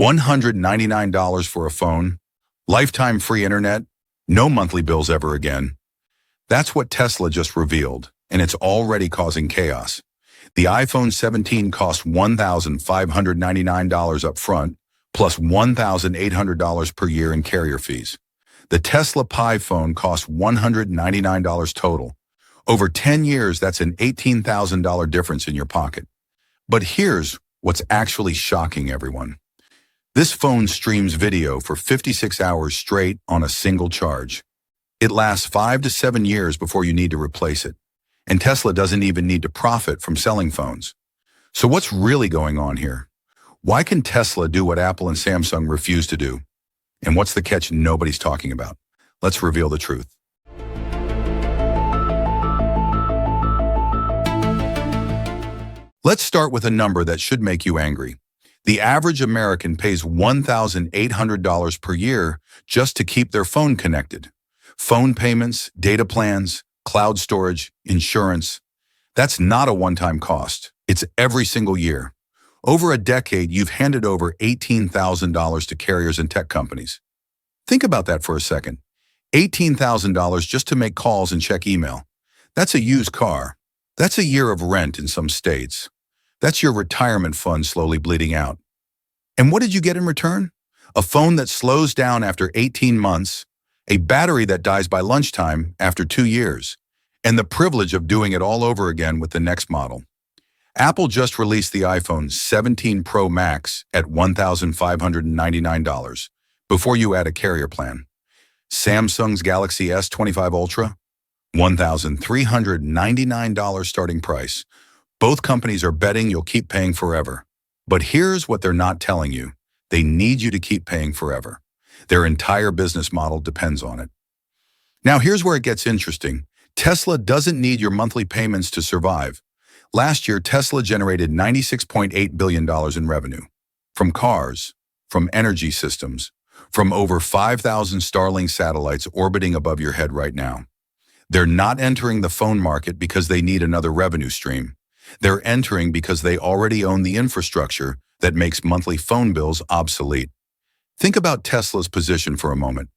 $199 for a phone, lifetime free internet, no monthly bills ever again. That's what Tesla just revealed, and it's already causing chaos. The iPhone 17 costs $1,599 up front, plus $1,800 per year in carrier fees. The Tesla Pi phone costs $199 total. Over 10 years, that's an $18,000 difference in your pocket. But here's what's actually shocking everyone. This phone streams video for 56 hours straight on a single charge. It lasts 5 to 7 years before you need to replace it. And Tesla doesn't even need to profit from selling phones. So what's really going on here? Why can Tesla do what Apple and Samsung refuse to do? And what's the catch nobody's talking about? Let's reveal the truth. Let's start with a number that should make you angry. The average American pays $1,800 per year just to keep their phone connected. Phone payments, data plans, cloud storage, insurance. That's not a one-time cost. It's every single year. Over a decade, you've handed over $18,000 to carriers and tech companies. Think about that for a second. $18,000 just to make calls and check email. That's a used car. That's a year of rent in some states. That's your retirement fund slowly bleeding out. And what did you get in return? A phone that slows down after 18 months, a battery that dies by lunchtime after 2 years, and the privilege of doing it all over again with the next model. Apple just released the iPhone 17 Pro Max at $1,599 before you add a carrier plan. Samsung's Galaxy S25 Ultra, $1,399 starting price. Both companies are betting you'll keep paying forever. But here's what they're not telling you. They need you to keep paying forever. Their entire business model depends on it. Now here's where it gets interesting. Tesla doesn't need your monthly payments to survive. Last year, Tesla generated $96.8 billion in revenue. From cars, from energy systems, from over 5,000 Starlink satellites orbiting above your head right now. They're not entering the phone market because they need another revenue stream. They're entering because they already own the infrastructure that makes monthly phone bills obsolete. Think about Tesla's position for a moment.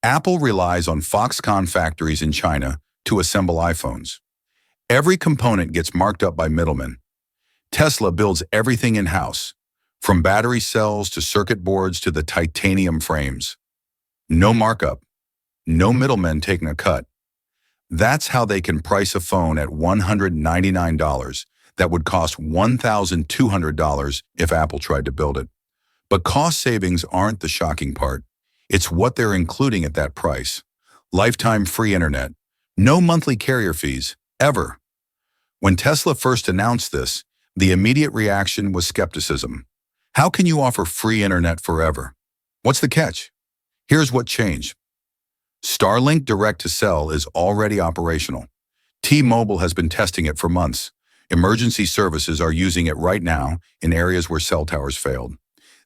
Apple relies on Foxconn factories in China to assemble iPhones. Every component gets marked up by middlemen. Tesla builds everything in-house, from battery cells to circuit boards to the titanium frames. No markup, no middlemen taking a cut. That's how they can price a phone at $199 that would cost $1,200 if Apple tried to build it. But cost savings aren't the shocking part. It's what they're including at that price. Lifetime free internet, no monthly carrier fees, ever. When Tesla first announced this, the immediate reaction was skepticism. How can you offer free internet forever? What's the catch? Here's what changed. Starlink Direct-to-Cell is already operational. T-Mobile has been testing it for months. Emergency services are using it right now in areas where cell towers failed.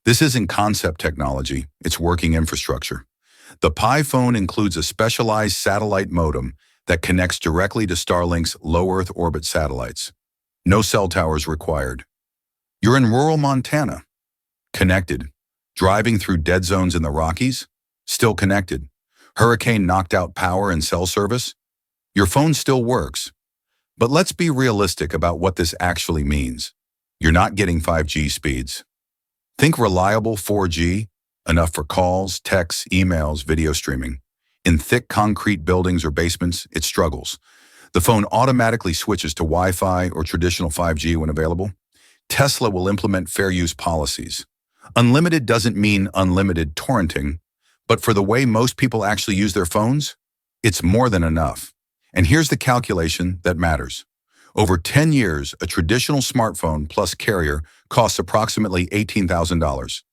This isn't concept technology, it's working infrastructure. The Pi phone includes a specialized satellite modem that connects directly to Starlink's low Earth orbit satellites. No cell towers required. You're in rural Montana. Connected. Driving through dead zones in the Rockies? Still connected. Hurricane knocked out power and cell service? Your phone still works. But let's be realistic about what this actually means. You're not getting 5G speeds. Think reliable 4G, enough for calls, texts, emails, video streaming. In thick concrete buildings or basements, it struggles. The phone automatically switches to Wi-Fi or traditional 5G when available. Tesla will implement fair use policies. Unlimited doesn't mean unlimited torrenting, but for the way most people actually use their phones, it's more than enough. And here's the calculation that matters. Over 10 years, a traditional smartphone plus carrier costs approximately $18,000.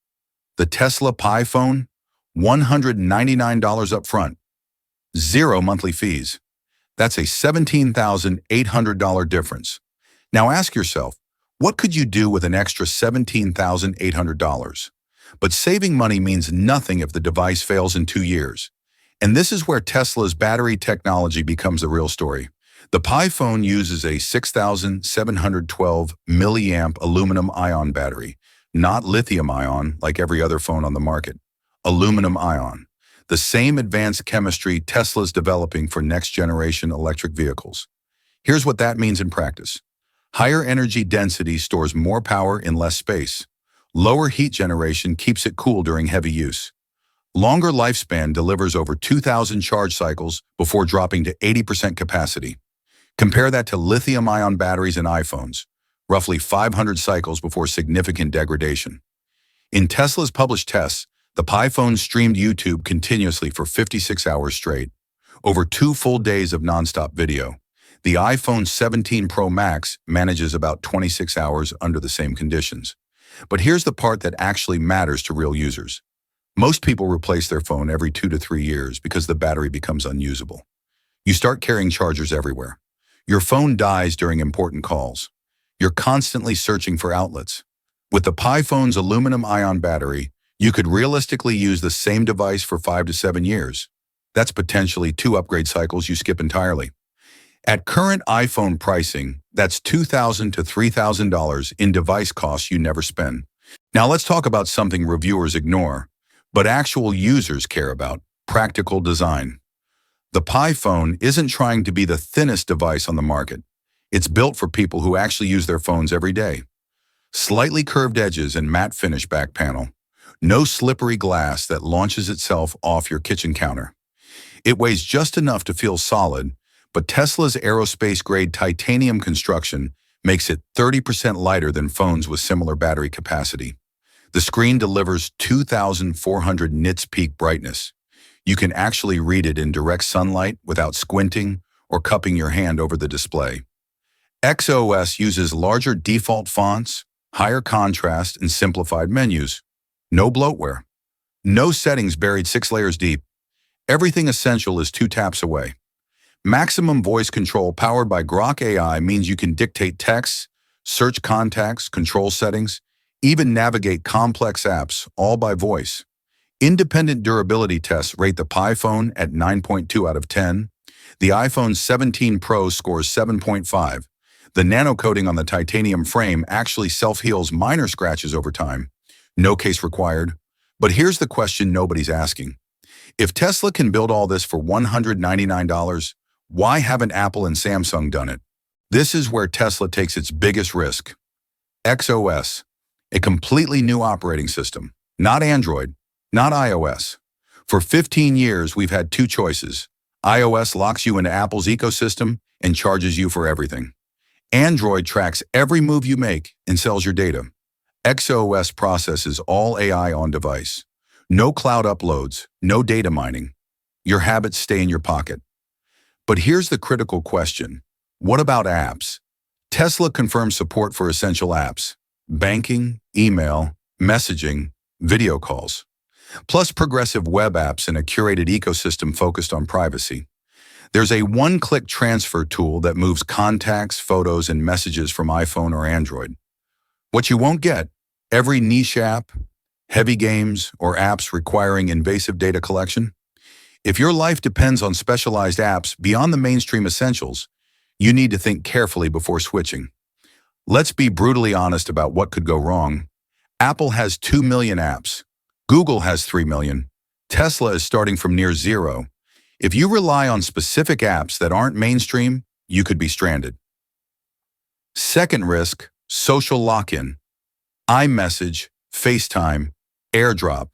The Tesla Pi phone, $199 up front. 0 monthly fees. That's a $17,800 difference. Now ask yourself, what could you do with an extra $17,800? But saving money means nothing if the device fails in 2 years. And this is where Tesla's battery technology becomes the real story. The Pi phone uses a 6,712 milliamp aluminum ion battery, Not lithium-ion like every other phone on the market. Aluminum-ion. The same advanced chemistry Tesla's developing for next-generation electric vehicles. Here's what that means in practice. Higher energy density stores more power in less space. Lower heat generation keeps it cool during heavy use. Longer lifespan delivers over 2,000 charge cycles before dropping to 80% capacity. Compare that to lithium-ion batteries in iPhones, roughly 500 cycles before significant degradation. In Tesla's published tests, the Pi phone streamed YouTube continuously for 56 hours straight, over 2 full days of nonstop video. The iPhone 17 Pro Max manages about 26 hours under the same conditions. But here's the part that actually matters to real users. Most people replace their phone every 2 to 3 years because the battery becomes unusable. You start carrying chargers everywhere. Your phone dies during important calls. You're constantly searching for outlets. With the Pi phone's aluminum-ion battery, you could realistically use the same device for 5 to 7 years. That's potentially 2 upgrade cycles you skip entirely. At current iPhone pricing, that's $2,000 to $3,000 in device costs you never spend. Now let's talk about something reviewers ignore, but actual users care about: practical design. The Pi phone isn't trying to be the thinnest device on the market. It's built for people who actually use their phones every day. Slightly curved edges and matte finish back panel. No slippery glass that launches itself off your kitchen counter. It weighs just enough to feel solid, but Tesla's aerospace-grade titanium construction makes it 30% lighter than phones with similar battery capacity. The screen delivers 2,400 nits peak brightness. You can actually read it in direct sunlight without squinting or cupping your hand over the display. XOS uses larger default fonts, higher contrast, and simplified menus. No bloatware. No settings buried 6 layers deep. Everything essential is 2 taps away. Maximum voice control powered by Grok AI means you can dictate texts, search contacts, control settings, even navigate complex apps, all by voice. Independent durability tests rate the Pi phone at 9.2 out of 10. The iPhone 17 Pro scores 7.5. The nano coating on the titanium frame actually self-heals minor scratches over time. No case required. But here's the question nobody's asking. If Tesla can build all this for $199, why haven't Apple and Samsung done it? This is where Tesla takes its biggest risk. XOS, a completely new operating system. Not Android, not iOS. For 15 years, we've had 2 choices. iOS locks you into Apple's ecosystem and charges you for everything. Android tracks every move you make and sells your data. XOS processes all AI on device. No cloud uploads, no data mining. Your habits stay in your pocket. But here's the critical question. What about apps? Tesla confirms support for essential apps: banking, email, messaging, video calls, plus progressive web apps and a curated ecosystem focused on privacy. There's a one-click transfer tool that moves contacts, photos, and messages from iPhone or Android. What you won't get: every niche app, heavy games, or apps requiring invasive data collection. If your life depends on specialized apps beyond the mainstream essentials, you need to think carefully before switching. Let's be brutally honest about what could go wrong. Apple has 2 million apps. Google has 3 million. Tesla is starting from near zero. If you rely on specific apps that aren't mainstream, you could be stranded. Second risk: social lock-in. iMessage, FaceTime, AirDrop.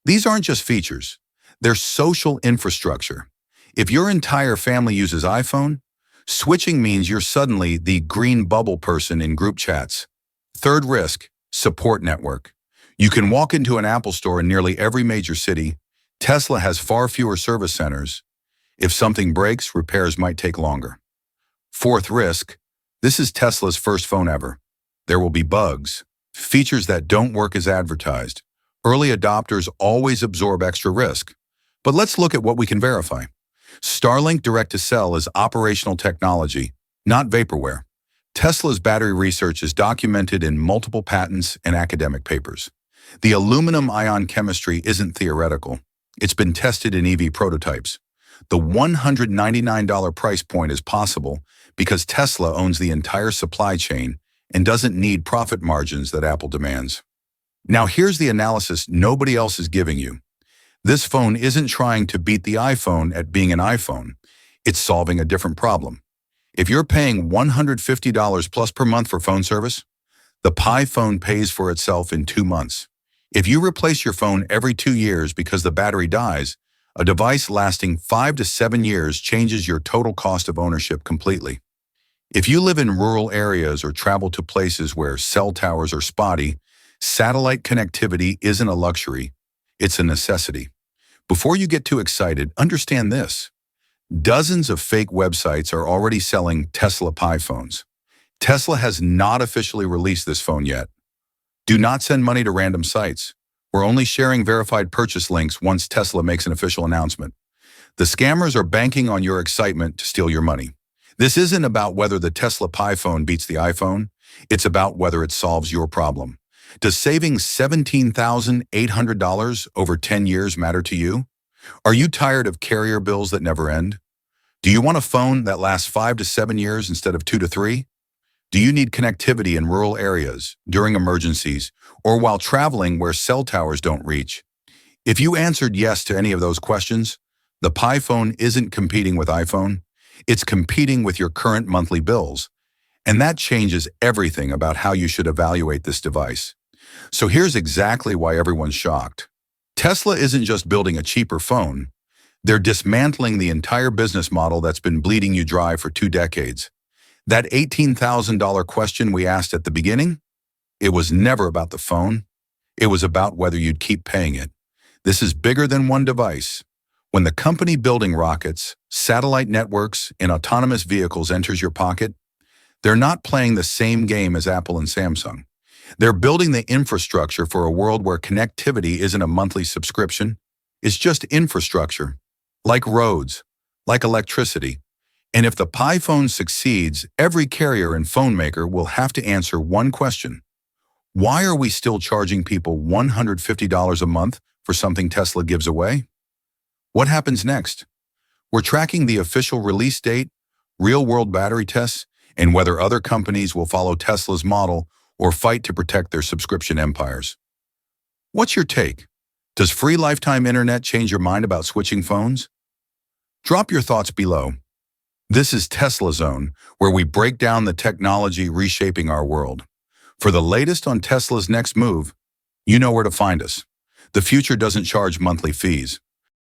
These aren't just features. They're social infrastructure. If your entire family uses iPhone, switching means you're suddenly the green bubble person in group chats. Third risk: support network. You can walk into an Apple store in nearly every major city. Tesla has far fewer service centers. If something breaks, repairs might take longer. Fourth risk: this is Tesla's first phone ever. There will be bugs, features that don't work as advertised. Early adopters always absorb extra risk. But let's look at what we can verify. Starlink Direct-to-Cell is operational technology, not vaporware. Tesla's battery research is documented in multiple patents and academic papers. The aluminum-ion chemistry isn't theoretical. It's been tested in EV prototypes. The $199 price point is possible because Tesla owns the entire supply chain and doesn't need profit margins that Apple demands. Now here's the analysis nobody else is giving you. This phone isn't trying to beat the iPhone at being an iPhone. It's solving a different problem. If you're paying $150 plus per month for phone service, the Pi phone pays for itself in 2 months. If you replace your phone every 2 years because the battery dies, a device lasting 5 to 7 years changes your total cost of ownership completely. If you live in rural areas or travel to places where cell towers are spotty, satellite connectivity isn't a luxury, it's a necessity. Before you get too excited, understand this. Dozens of fake websites are already selling Tesla Pi phones. Tesla has not officially released this phone yet. Do not send money to random sites. We're only sharing verified purchase links once Tesla makes an official announcement. The scammers are banking on your excitement to steal your money. This isn't about whether the Tesla Pi phone beats the iPhone. It's about whether it solves your problem. Does saving $17,800 over 10 years matter to you? Are you tired of carrier bills that never end? Do you want a phone that lasts 5 to 7 years instead of 2 to 3? Do you need connectivity in rural areas, during emergencies, or while traveling where cell towers don't reach? If you answered yes to any of those questions, the Pi phone isn't competing with iPhone. It's competing with your current monthly bills. And that changes everything about how you should evaluate this device. So here's exactly why everyone's shocked. Tesla isn't just building a cheaper phone. They're dismantling the entire business model that's been bleeding you dry for 2 decades. That $18,000 question we asked at the beginning, it was never about the phone. It was about whether you'd keep paying it. This is bigger than one device. When the company building rockets, satellite networks, and autonomous vehicles enters your pocket, they're not playing the same game as Apple and Samsung. They're building the infrastructure for a world where connectivity isn't a monthly subscription. It's just infrastructure, like roads, like electricity. And if the Pi phone succeeds, every carrier and phone maker will have to answer one question. Why are we still charging people $150 a month for something Tesla gives away? What happens next? We're tracking the official release date, real-world battery tests, and whether other companies will follow Tesla's model or fight to protect their subscription empires. What's your take? Does free lifetime internet change your mind about switching phones? Drop your thoughts below. This is Tesla Zone, where we break down the technology reshaping our world. For the latest on Tesla's next move, you know where to find us. The future doesn't charge monthly fees.